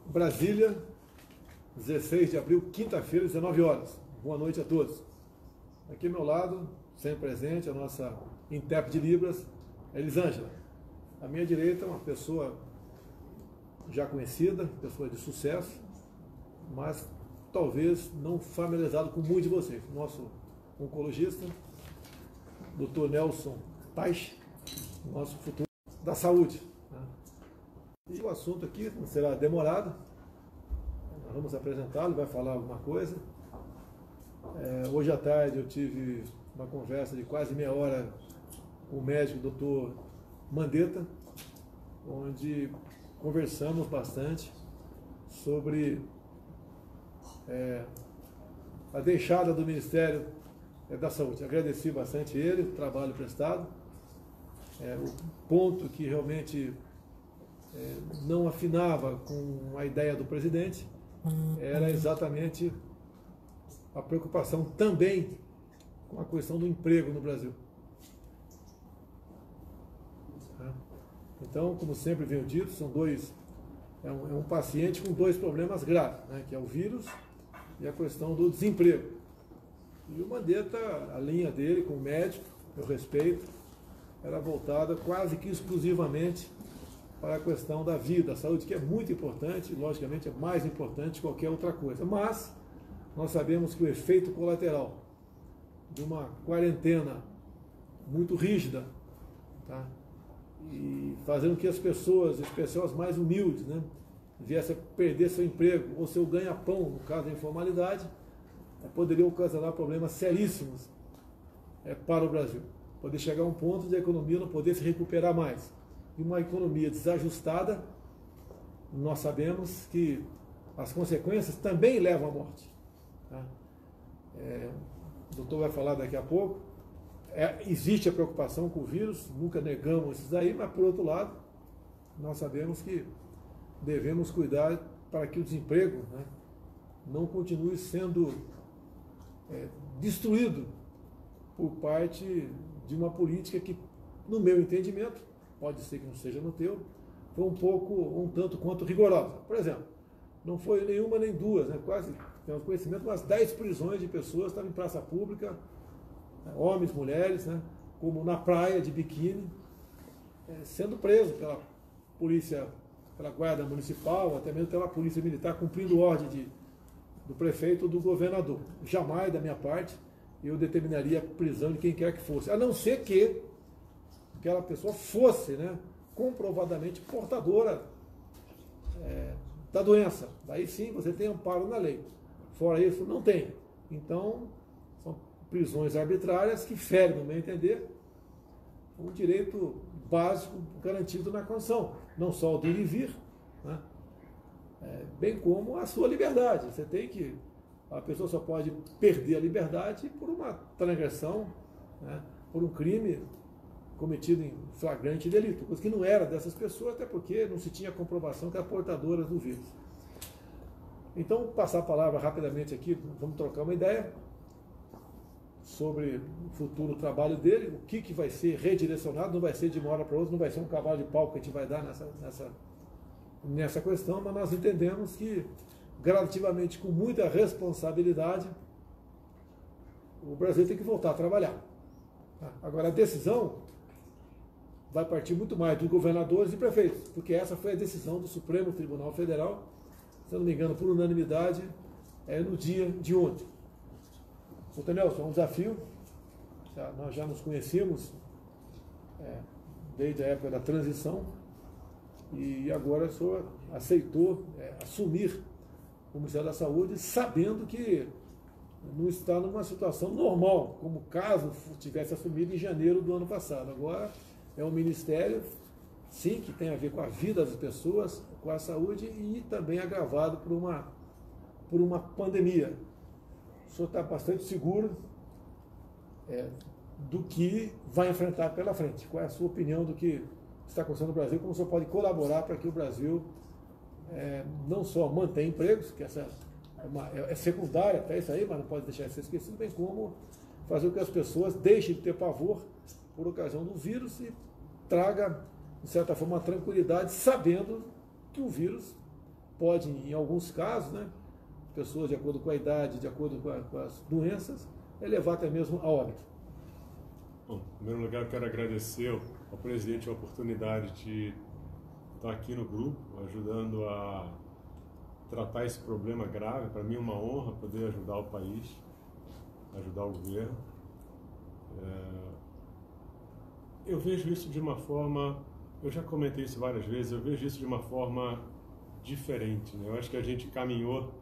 Brasília, 16 de abril, quinta-feira, 19 horas. Boa noite a todos. Aqui ao meu lado, sempre presente, a nossa intérprete de Libras, Elisângela. À minha direita, uma pessoa já conhecida, pessoa de sucesso, mas talvez não familiarizado com muitos de vocês. Nosso oncologista, Dr. Nelson Teich, nosso futuro da saúde. E o assunto aqui não será demorado, nós vamos apresentá-lo, vai falar alguma coisa. Hoje à tarde eu tive uma conversa de quase meia hora com o médico Dr. Mandetta, onde conversamos bastante sobre a deixada do Ministério da Saúde. Agradeci bastante ele, o trabalho prestado, o ponto que realmente não afinava com a ideia do presidente era exatamente a preocupação também com a questão do emprego no Brasil. Então, como sempre venho dito, são é um paciente com dois problemas graves, né, que é o vírus e a questão do desemprego. E o Mandetta, a linha dele como médico, eu respeito, era voltada quase que exclusivamente para a questão da vida, da saúde, que é muito importante, logicamente é mais importante que qualquer outra coisa. Mas nós sabemos que o efeito colateral de uma quarentena muito rígida, tá? E fazendo que as pessoas, especialmente as mais humildes, né, viessem a perder seu emprego ou seu ganha-pão, no caso da informalidade, poderia ocasionar problemas seríssimos para o Brasil. Poder chegar a um ponto de a economia não poder se recuperar mais. E uma economia desajustada, nós sabemos que as consequências também levam à morte. Tá? O doutor vai falar daqui a pouco. Existe a preocupação com o vírus, nunca negamos isso daí, mas por outro lado, nós sabemos que devemos cuidar para que o desemprego, né, não continue sendo destruído por parte de uma política que, no meu entendimento, pode ser que não seja no teu, foi um tanto quanto rigorosa. Por exemplo, não foi nenhuma nem duas, né? Quase, temos conhecimento, umas 10 prisões de pessoas que estavam em praça pública, homens, mulheres, né? Como na praia de biquíni, sendo presos pela polícia, pela guarda municipal, até mesmo pela polícia militar, cumprindo ordem do prefeito ou do governador. Jamais, da minha parte, eu determinaria a prisão de quem quer que fosse, a não ser que aquela pessoa fosse, né, comprovadamente portadora da doença. Daí sim você tem amparo na lei. Fora isso, não tem. Então, são prisões arbitrárias que ferem, no meu entender, um direito básico garantido na Constituição. Não só o do ir e vir, né, bem como a sua liberdade. Você tem que... A pessoa só pode perder a liberdade por uma transgressão, né, por um crime cometido em flagrante delito, coisa que não era dessas pessoas, até porque não se tinha comprovação que eram portadoras do vírus. Então, passar a palavra rapidamente aqui, vamos trocar uma ideia sobre o futuro trabalho dele, o que vai ser redirecionado, não vai ser de uma hora para outra, não vai ser um cavalo de pau que a gente vai dar nessa questão, mas nós entendemos que, gradativamente, com muita responsabilidade, o Brasil tem que voltar a trabalhar. Agora, a decisão vai partir muito mais dos governadores e prefeitos, porque essa foi a decisão do Supremo Tribunal Federal, se eu não me engano, por unanimidade, no dia de ontem. Doutor Nelson, é um desafio, nós já nos conhecíamos desde a época da transição, e agora o senhor aceitou assumir o Ministério da Saúde, sabendo que não está numa situação normal, como caso tivesse assumido em janeiro do ano passado. Agora é um ministério, sim, que tem a ver com a vida das pessoas, com a saúde e também agravado por uma pandemia. O senhor está bastante seguro do que vai enfrentar pela frente. Qual é a sua opinião do que está acontecendo no Brasil? Como o senhor pode colaborar para que o Brasil não só mantenha empregos, que essa é secundária até isso aí, mas não pode deixar de ser esquecido, bem como fazer com que as pessoas deixem de ter pavor por ocasião do vírus e traga de certa forma, uma tranquilidade, sabendo que o vírus pode, em alguns casos, né, pessoas de acordo com a idade, de acordo com as doenças, levar até mesmo a óbito. Bom, em primeiro lugar, eu quero agradecer ao presidente a oportunidade de estar aqui no grupo, ajudando a tratar esse problema grave. Para mim é uma honra poder ajudar o país, ajudar o governo. Eu vejo isso de uma forma, eu já comentei isso várias vezes, eu vejo isso de uma forma diferente, né? Eu acho que a gente caminhou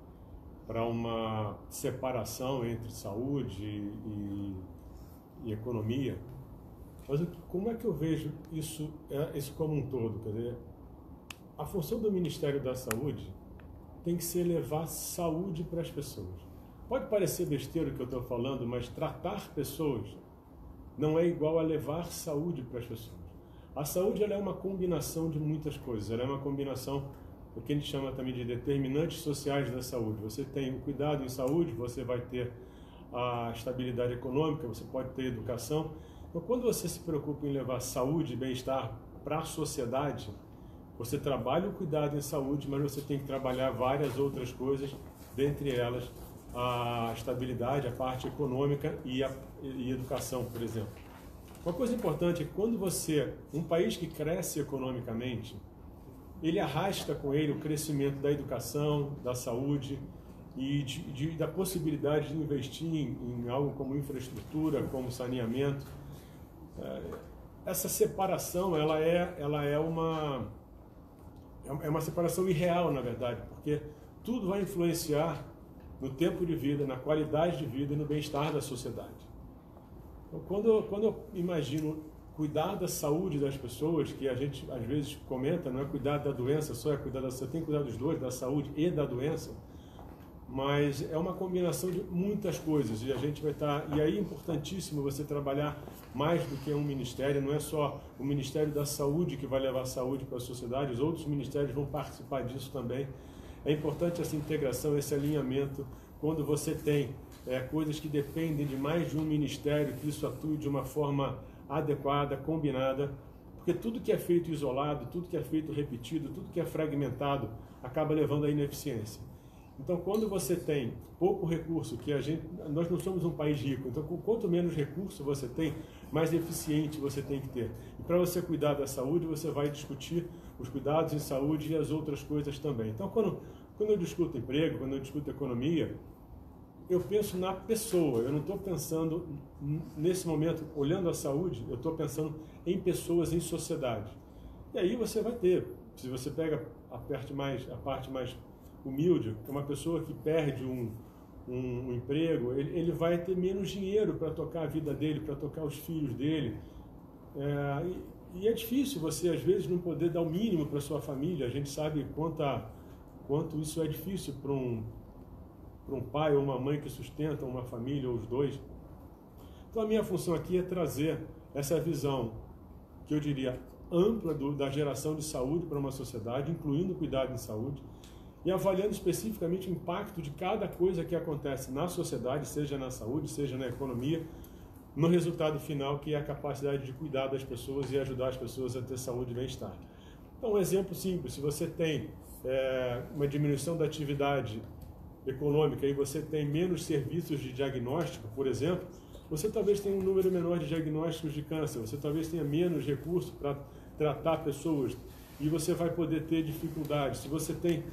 para uma separação entre saúde e economia. Mas como é que eu vejo isso como um todo? Quer dizer, a função do Ministério da Saúde tem que ser levar saúde para as pessoas. Pode parecer besteira o que eu estou falando, mas tratar pessoas não é igual a levar saúde para as pessoas. A saúde ela é uma combinação de muitas coisas, ela é uma combinação o que a gente chama também de determinantes sociais da saúde. Você tem o cuidado em saúde, você vai ter a estabilidade econômica, você pode ter educação. Então, quando você se preocupa em levar saúde e bem-estar para a sociedade, você trabalha o cuidado em saúde, mas você tem que trabalhar várias outras coisas, dentre elas a estabilidade, a parte econômica e educação, por exemplo. Uma coisa importante é que quando um país que cresce economicamente, ele arrasta com ele o crescimento da educação, da saúde e da possibilidade de investir em algo como infraestrutura, como saneamento. Essa separação ela é uma separação irreal, na verdade, porque tudo vai influenciar no tempo de vida, na qualidade de vida e no bem-estar da sociedade. Então, quando eu imagino cuidar da saúde das pessoas, que a gente às vezes comenta, não é cuidar da doença só, é cuidar você tem que cuidar dos dois, da saúde e da doença, mas é uma combinação de muitas coisas e a gente vai estar, e aí é importantíssimo você trabalhar mais do que um ministério, não é só o Ministério da Saúde que vai levar a saúde para a sociedade, os outros ministérios vão participar disso também. É importante essa integração, esse alinhamento, quando você tem coisas que dependem de mais de um ministério, que isso atue de uma forma adequada, combinada, porque tudo que é feito isolado, tudo que é feito repetido, tudo que é fragmentado, acaba levando à ineficiência. Então, quando você tem pouco recurso, nós não somos um país rico, então quanto menos recurso você tem, mais eficiente você tem que ter. E para você cuidar da saúde, você vai discutir os cuidados em saúde e as outras coisas também. Então, quando eu discuto emprego, quando eu discuto economia, eu penso na pessoa, eu não estou pensando, nesse momento, olhando a saúde, eu estou pensando em pessoas, em sociedade. E aí você vai ter, se você pega a parte mais humilde, uma pessoa que perde um emprego, ele vai ter menos dinheiro para tocar a vida dele, para tocar os filhos dele. E é difícil você, às vezes, não poder dar o mínimo para sua família. A gente sabe quanto isso é difícil para um pai ou uma mãe que sustentam uma família, ou os dois. Então a minha função aqui é trazer essa visão, que eu diria, ampla da geração de saúde para uma sociedade, incluindo o cuidado em saúde, e avaliando especificamente o impacto de cada coisa que acontece na sociedade, seja na saúde, seja na economia, no resultado final, que é a capacidade de cuidar das pessoas e ajudar as pessoas a ter saúde e bem-estar. Então, um exemplo simples, se você tem uma diminuição da atividade econômica e você tem menos serviços de diagnóstico, por exemplo, você talvez tenha um número menor de diagnósticos de câncer, você talvez tenha menos recursos para tratar pessoas e você vai poder ter dificuldades. Se você tem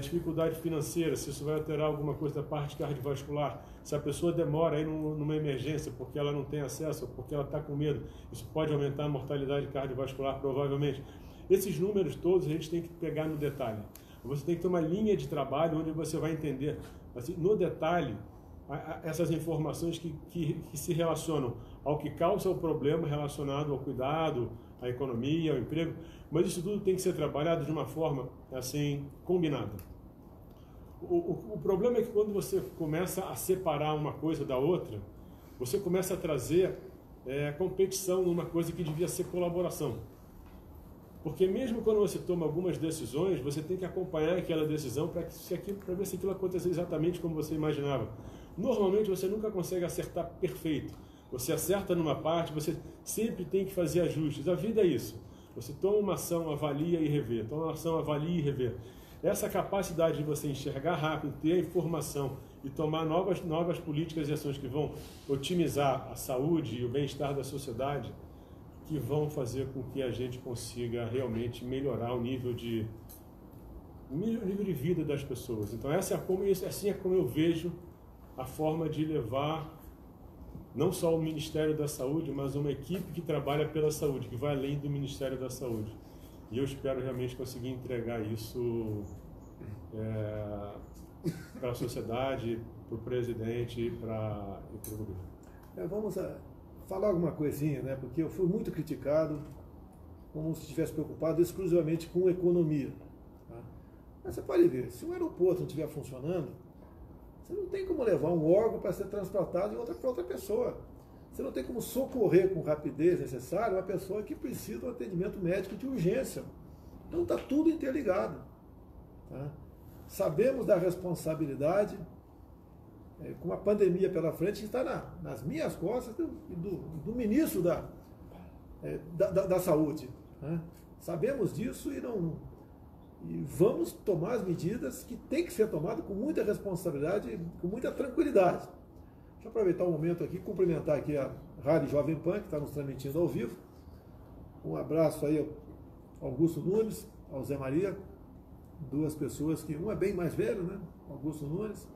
dificuldade financeira, se isso vai alterar alguma coisa da parte cardiovascular, se a pessoa demora aí numa emergência porque ela não tem acesso ou porque ela está com medo, isso pode aumentar a mortalidade cardiovascular provavelmente. Esses números todos a gente tem que pegar no detalhe. Você tem que ter uma linha de trabalho onde você vai entender, assim, no detalhe, essas informações que se relacionam ao que causa o problema relacionado ao cuidado, à economia, ao emprego, mas isso tudo tem que ser trabalhado de uma forma assim combinada. O problema é que quando você começa a separar uma coisa da outra, você começa a trazer competição numa coisa que devia ser colaboração. Porque mesmo quando você toma algumas decisões, você tem que acompanhar aquela decisão para ver se aquilo acontecer exatamente como você imaginava. Normalmente você nunca consegue acertar perfeito. Você acerta numa parte, você sempre tem que fazer ajustes. A vida é isso. Você toma uma ação, avalia e revê. Toma uma ação, avalia e revê. Essa capacidade de você enxergar rápido, ter a informação e tomar novas políticas e ações que vão otimizar a saúde e o bem-estar da sociedade, que vão fazer com que a gente consiga realmente melhorar o nível de vida das pessoas. Então, assim é como eu vejo a forma de levar não só o Ministério da Saúde, mas uma equipe que trabalha pela saúde, que vai além do Ministério da Saúde. E eu espero realmente conseguir entregar isso para a sociedade, para o presidente e para o governo. Vamos falar alguma coisinha, né? Porque eu fui muito criticado como se estivesse preocupado exclusivamente com economia. Tá? Mas você pode ver, se o aeroporto não estiver funcionando, você não tem como levar um órgão para ser transplantado para outra pessoa. Você não tem como socorrer com rapidez necessária uma pessoa que precisa de um atendimento médico de urgência. Então está tudo interligado. Tá? Sabemos da responsabilidade, com a pandemia pela frente, que está nas minhas costas e do ministro da Saúde. Né? Sabemos disso e vamos tomar as medidas que tem que ser tomadas com muita responsabilidade, com muita tranquilidade. Deixa eu aproveitar o momento aqui, cumprimentar aqui a Rádio Jovem Pan, que está nos transmitindo ao vivo. Um abraço aí ao Augusto Nunes, ao Zé Maria, duas pessoas que, um é bem mais velho, né? Augusto Nunes,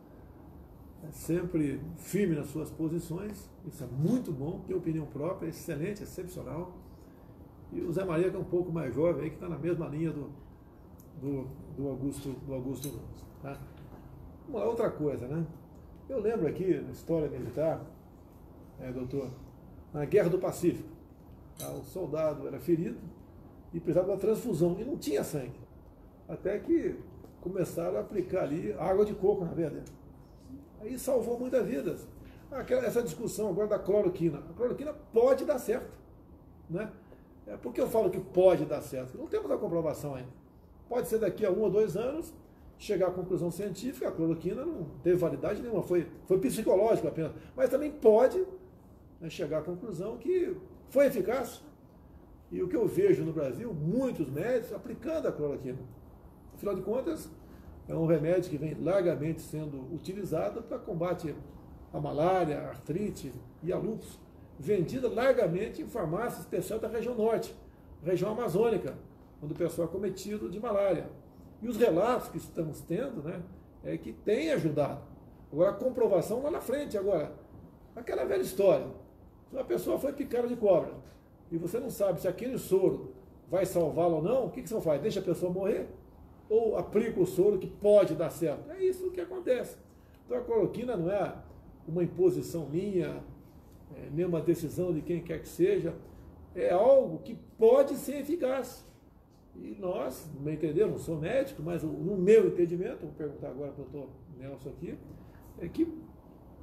sempre firme nas suas posições, isso é muito bom, tem opinião própria, excelente, excepcional. E o Zé Maria, que é um pouco mais jovem, aí, que está na mesma linha do Augusto Nunes. Tá? Uma outra coisa, né? Eu lembro aqui, na história militar, doutor, na Guerra do Pacífico, tá? O soldado era ferido e precisava de uma transfusão, e não tinha sangue. Até que começaram a aplicar ali água de coco na veia dele. Aí salvou muitas vidas. Essa discussão agora da cloroquina. A cloroquina pode dar certo. Né? Por que eu falo que pode dar certo? Não temos a comprovação ainda. Pode ser daqui a 1 ou 2 anos, chegar à conclusão científica, a cloroquina não teve validade nenhuma, foi psicológico apenas. Mas também pode, né, chegar à conclusão que foi eficaz. E o que eu vejo no Brasil, muitos médicos aplicando a cloroquina. Afinal de contas, é um remédio que vem largamente sendo utilizado para combate à malária, à artrite e a lúpus, vendida largamente em farmácia especial da região norte, região amazônica, onde o pessoal é cometido de malária. E os relatos que estamos tendo, né, é que tem ajudado. Agora, a comprovação lá na frente. Agora, aquela velha história, se uma pessoa foi picada de cobra e você não sabe se aquele soro vai salvá-la ou não, o que você faz? Deixa a pessoa morrer? Ou aplica o soro que pode dar certo? É isso que acontece. Então, a cloroquina não é uma imposição minha, nem uma decisão de quem quer que seja, é algo que pode ser eficaz. E nós, no meu entender, não sou médico, mas no meu entendimento, vou perguntar agora para o doutor Nelson aqui, é que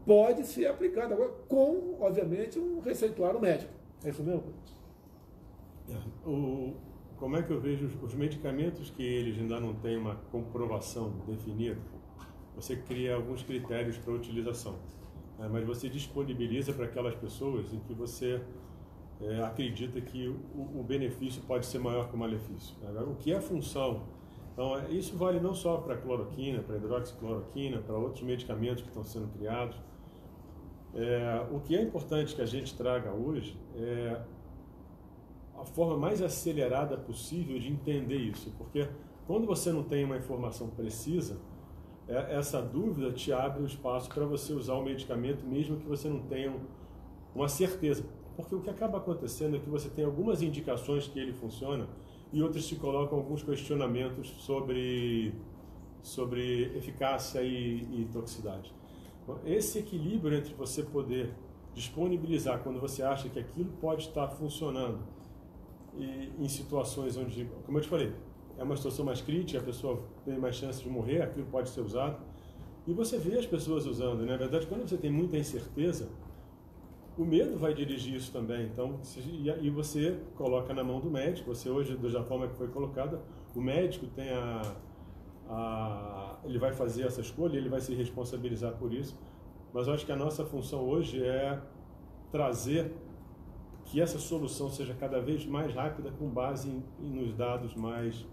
pode ser aplicado agora com, obviamente, um receituário médico. É isso mesmo? Como é que eu vejo os medicamentos que eles ainda não têm uma comprovação definida? Você cria alguns critérios para utilização, mas você disponibiliza para aquelas pessoas em que você acredita que o benefício pode ser maior que o malefício. O que é a função? Então, isso vale não só para a cloroquina, para a hidroxicloroquina, para outros medicamentos que estão sendo criados. O que é importante que a gente traga hoje é a forma mais acelerada possível de entender isso, porque quando você não tem uma informação precisa, essa dúvida te abre o espaço para você usar o medicamento, mesmo que você não tenha uma certeza. Porque o que acaba acontecendo é que você tem algumas indicações que ele funciona e outras te colocam alguns questionamentos sobre eficácia e toxicidade. Esse equilíbrio entre você poder disponibilizar quando você acha que aquilo pode estar funcionando e em situações onde, como eu te falei, é uma situação mais crítica, a pessoa tem mais chance de morrer, aquilo pode ser usado. E você vê as pessoas usando, né? Na verdade, quando você tem muita incerteza, o medo vai dirigir isso também. Então, e você coloca na mão do médico. Você hoje, da forma que foi colocada, o médico tem ele vai fazer essa escolha, ele vai se responsabilizar por isso. Mas eu acho que a nossa função hoje é trazer que essa solução seja cada vez mais rápida com base nos dados mais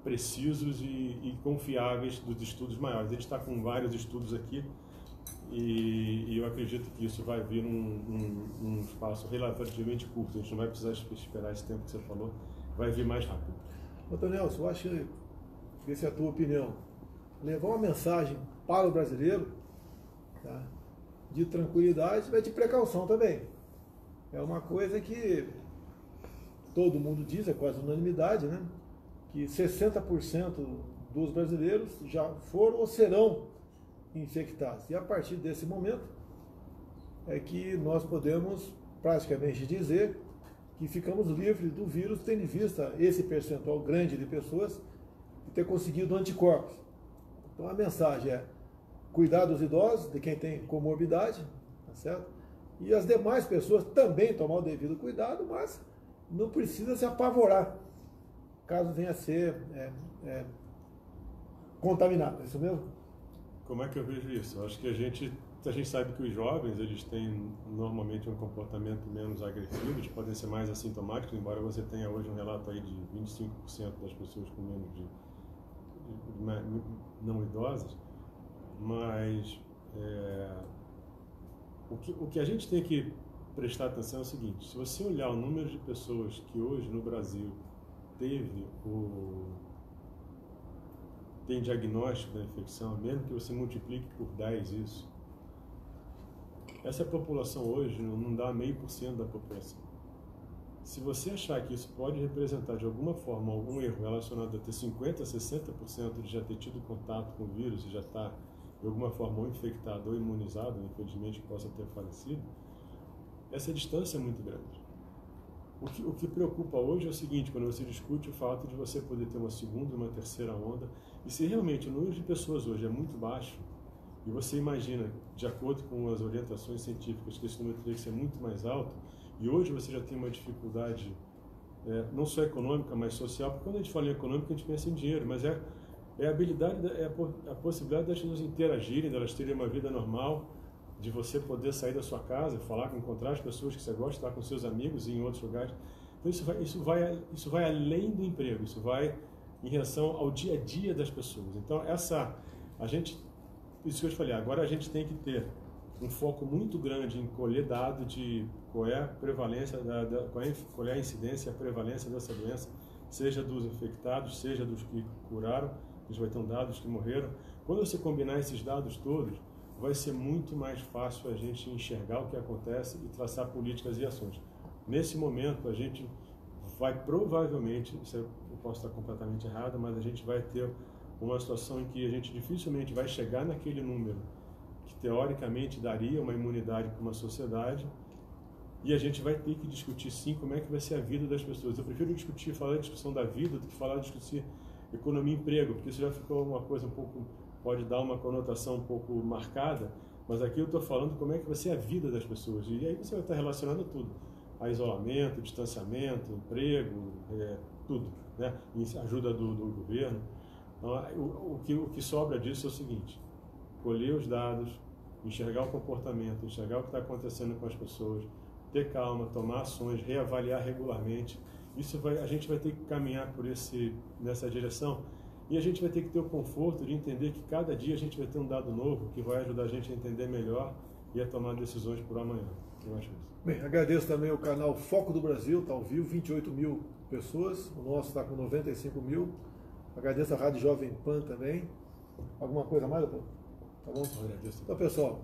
precisos e confiáveis dos estudos maiores. A gente está com vários estudos aqui e eu acredito que isso vai vir num espaço relativamente curto. A gente não vai precisar esperar esse tempo que você falou, vai vir mais rápido. Doutor Nelson, eu acho que essa é a tua opinião. Levar uma mensagem para o brasileiro, tá, de tranquilidade, mas de precaução também. É uma coisa que todo mundo diz, é quase unanimidade, né? Que 60% dos brasileiros já foram ou serão infectados. E a partir desse momento é que nós podemos praticamente dizer que ficamos livres do vírus, tendo em vista esse percentual grande de pessoas que ter conseguido anticorpos. Então a mensagem é cuidar dos idosos, de quem tem comorbidade, tá certo? E as demais pessoas também tomar o devido cuidado, mas não precisa se apavorar caso venha a ser contaminado, é isso mesmo? Como é que eu vejo isso? Eu acho que a gente sabe que os jovens, eles têm normalmente um comportamento menos agressivo, eles podem ser mais assintomáticos, embora você tenha hoje um relato aí de 25% das pessoas com menos de não idosas, mas o que a gente tem que prestar atenção é o seguinte: se você olhar o número de pessoas que hoje no Brasil tem diagnóstico da infecção, mesmo que você multiplique por 10 isso, essa população hoje não dá 0,5% da população. Se você achar que isso pode representar de alguma forma algum erro relacionado a ter 50%, 60% de já ter tido contato com o vírus e já estar de alguma forma ou infectado ou imunizado, infelizmente que possa ter falecido, essa distância é muito grande. O que preocupa hoje é o seguinte: quando você discute o fato de você poder ter uma segunda e uma terceira onda, e se realmente o número de pessoas hoje é muito baixo, e você imagina, de acordo com as orientações científicas, que esse número teria que ser muito mais alto, e hoje você já tem uma dificuldade não só econômica, mas social, porque quando a gente fala em econômica a gente pensa em dinheiro, mas é a habilidade, a possibilidade das pessoas interagirem, delas terem uma vida normal, de você poder sair da sua casa, encontrar as pessoas que você gosta, estar com seus amigos e em outros lugares. Então isso vai além do emprego, isso vai em relação ao dia a dia das pessoas. Então isso que eu te falei, agora a gente tem que ter um foco muito grande em colher dado de qual é a prevalência, qual é a incidência e a prevalência dessa doença, seja dos infectados, seja dos que curaram, a gente vai ter dados que morreram. Quando você combinar esses dados todos, vai ser muito mais fácil a gente enxergar o que acontece e traçar políticas e ações. Nesse momento, a gente vai provavelmente, eu posso estar completamente errado, mas a gente vai ter uma situação em que a gente dificilmente vai chegar naquele número que teoricamente daria uma imunidade para uma sociedade, e a gente vai ter que discutir sim como é que vai ser a vida das pessoas. Eu prefiro falar da discussão da vida do que discutir economia e emprego, porque isso já ficou uma coisa um pouco, pode dar uma conotação um pouco marcada, mas aqui eu estou falando como é que vai ser a vida das pessoas, e aí você vai estar relacionando tudo, a isolamento, distanciamento, emprego, tudo, né? E ajuda do governo. Então, o que sobra disso é o seguinte: colher os dados, enxergar o comportamento, enxergar o que está acontecendo com as pessoas, ter calma, tomar ações, reavaliar regularmente. A gente vai ter que caminhar nessa direção, e a gente vai ter que ter o conforto de entender que cada dia a gente vai ter um dado novo que vai ajudar a gente a entender melhor e a tomar decisões por amanhã. Eu acho isso. Bem, agradeço também o canal Foco do Brasil, está ao vivo, 28 mil pessoas, o nosso está com 95 mil. Agradeço a Rádio Jovem Pan também. Alguma coisa mais, doutor? Tá bom? Agradeço. Então, pessoal,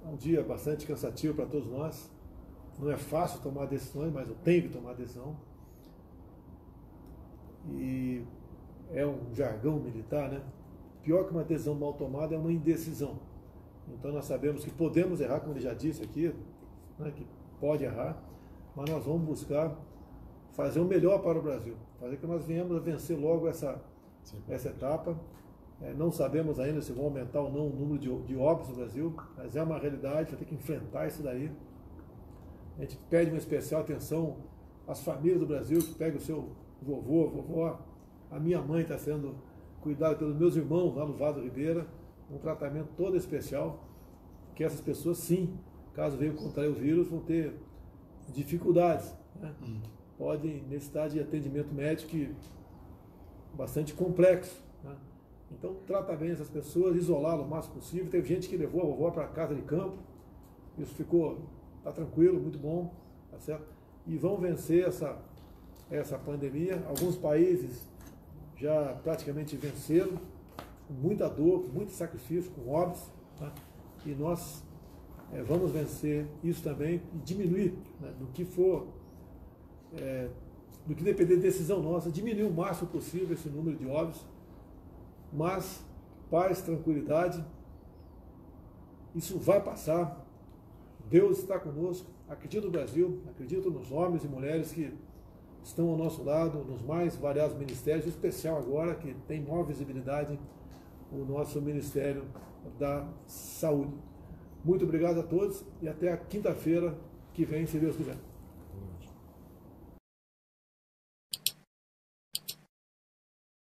é um dia bastante cansativo para todos nós. Não é fácil tomar decisões, mas eu tenho que tomar decisão. E é um jargão militar, né? Pior que uma decisão mal tomada é uma indecisão. Então nós sabemos que podemos errar, como ele já disse aqui, né, que pode errar, mas nós vamos buscar fazer o melhor para o Brasil, fazer que nós venhamos a vencer logo essa etapa. Não sabemos ainda se vão aumentar ou não o número de óbitos no Brasil, mas é uma realidade, vai ter que enfrentar isso daí. A gente pede uma especial atenção às famílias do Brasil, que pegam o seu vovô, vovó. A minha mãe está sendo cuidada pelos meus irmãos lá no Vado Ribeira, um tratamento todo especial, que essas pessoas, sim, caso venham contrair o vírus, vão ter dificuldades né, podem necessitar de atendimento médico bastante complexo, né? Então, trata bem essas pessoas, isolá-las o máximo possível. Teve gente que levou a vovó para casa de campo, isso tá tranquilo, muito bom, tá certo? E vão vencer essa pandemia. Alguns países já praticamente venceram, com muita dor, com muito sacrifício, com óbitos, tá? E nós vamos vencer isso também e diminuir, né, do que depender de decisão nossa, diminuir o máximo possível esse número de óbitos. Mas paz, tranquilidade, isso vai passar. Deus está conosco. Acredito no Brasil, acredito nos homens e mulheres que estão ao nosso lado, nos mais variados ministérios, em especial agora que tem maior visibilidade o nosso Ministério da Saúde. Muito obrigado a todos e até a quinta-feira que vem, se Deus quiser.